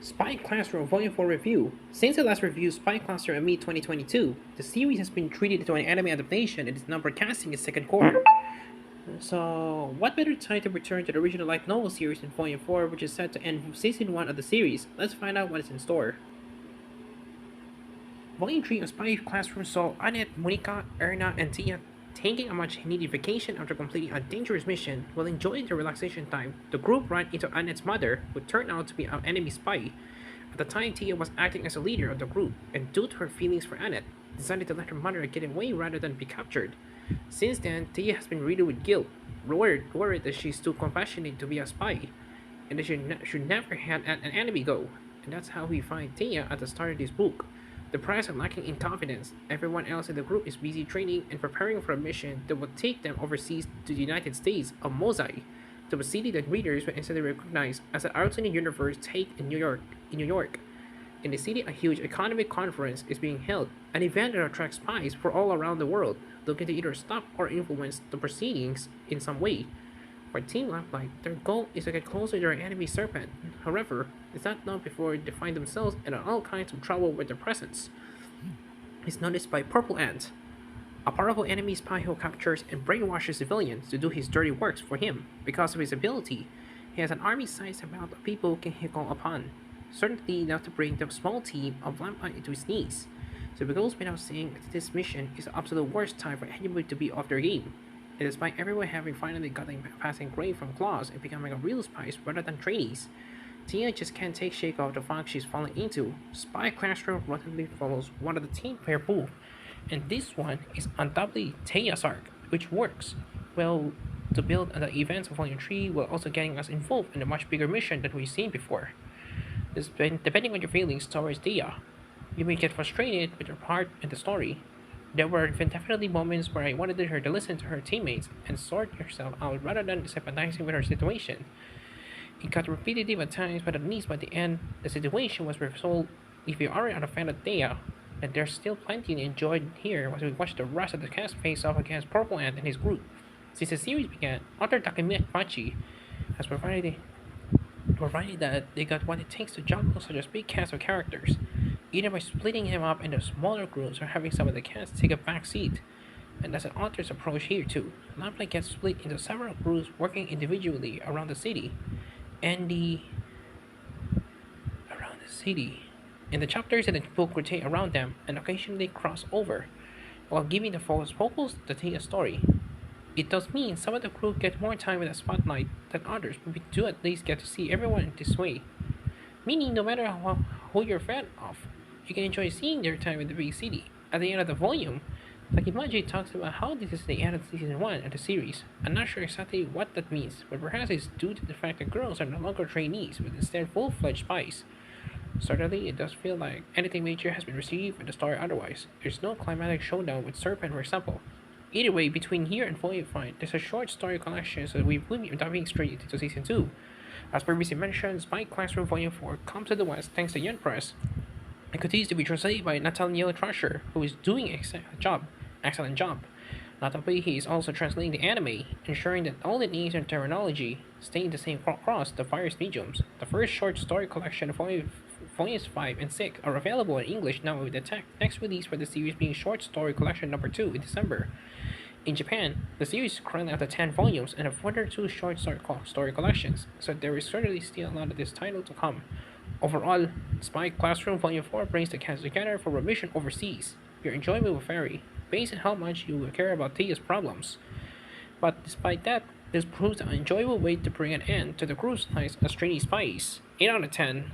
Spy Classroom Volume 4 Review. Since the last review, Spy Classroom in mid 2022, the series has been treated into an anime adaptation and is now broadcasting its second quarter. So, what better time to return to the original light novel series in Volume 4, which is set to end with Season 1 of the series? Let's find out what is in store. Volume 3 of Spy Classroom saw Annette, Monica, Erna, and Tia taking a much needed vacation after completing a dangerous mission. While enjoying their relaxation time, the group ran into Annette's mother, who turned out to be an enemy spy. At the time, Tia was acting as a leader of the group, and due to her feelings for Annette, decided to let her mother get away rather than be captured. Since then, Tia has been riddled with guilt, worried that she's too compassionate to be a spy, and that should never have an enemy go. And that's how we find Tia at the start of this book. Depressed and lacking in confidence, everyone else in the group is busy training and preparing for a mission that will take them overseas to the United States of Mosai, to a city that readers will instantly recognize as an alternate universe take in New York. In the city, a huge economic conference is being held, an event that attracts spies from all around the world, looking to either stop or influence the proceedings in some way. For Team Lamplight, their goal is to get closer to their enemy Serpent. However, it's not long before they find themselves in all kinds of trouble with their presence. He's noticed by Purple Ant, a powerful enemy spy who captures and brainwashes civilians to do his dirty works for him. Because of his ability, he has an army-sized amount of people he can call upon, certainly enough to bring the small team of Lamplight into his knees. So it goes without saying that this mission is the absolute worst time for anybody to be off their game. And despite everyone having finally gotten passing grade from claws and becoming a real spies rather than trainees, Tia just can't shake off the funk she's falling into. Spy Classroom reluctantly follows one of the team player move, and this one is undoubtedly Tia's arc, which works well to build on the events of Volume 3 while also getting us involved in a much bigger mission than we've seen before. Depending on your feelings towards Tia, you may get frustrated with her part in the story. There were definitely moments where I wanted her to listen to her teammates and sort herself out rather than sympathizing with her situation. It got repetitive at times, but at least by the end, the situation was resolved. If you aren't a fan of Thea, then there's still plenty to enjoy here as we watch the rest of the cast face off against Purple Ant and his group. Since the series began, author Takemiya Fachi has provided that they got what it takes to juggle such a big cast of characters, either by splitting him up into smaller groups or having some of the cast take a back seat. And that's an author's approach here too. Lamplight gets split into several groups working individually around the city, and the around the city. And the chapters in the book rotate around them and occasionally cross over, while giving the focus to tell a story. It does mean some of the crew get more time in the spotlight than others, but we do at least get to see everyone in this way. Meaning, no matter who you're a fan of, you can enjoy seeing their time in the big city. At the end of the volume, Takimaji talks about how this is the end of season 1 of the series. I'm not sure exactly what that means, but perhaps it's due to the fact that girls are no longer trainees, but instead full-fledged spies. Certainly, it does feel like anything major has been received in the story otherwise. There's no climatic showdown with Serpent, for example. Either way, between here and Volume 5, there's a short story collection, so we will be diving straight into Season 2. As previously mentioned, Spy Classroom Volume 4 comes to the West thanks to Yen Press, and continues to be translated by Nathaniel Trasher, who is doing an excellent job. Notably, he is also translating the anime, ensuring that all the names and terminology stay in the same across the various mediums. The first short story collection, Volumes 5 and 6, are available in English now, with the next release for the series being Short Story Collection number 2 in December. In Japan, the series is currently up to 10 volumes and have further 2 short story collections, so there is certainly still a lot of this title to come. Overall, Spy Classroom Volume 4 brings the cast together for a mission overseas. Your enjoyment will vary, based on how much you will care about Tia's problems. But despite that, this proves an enjoyable way to bring an end to the group's lives as trainee spies. 8 out of 10.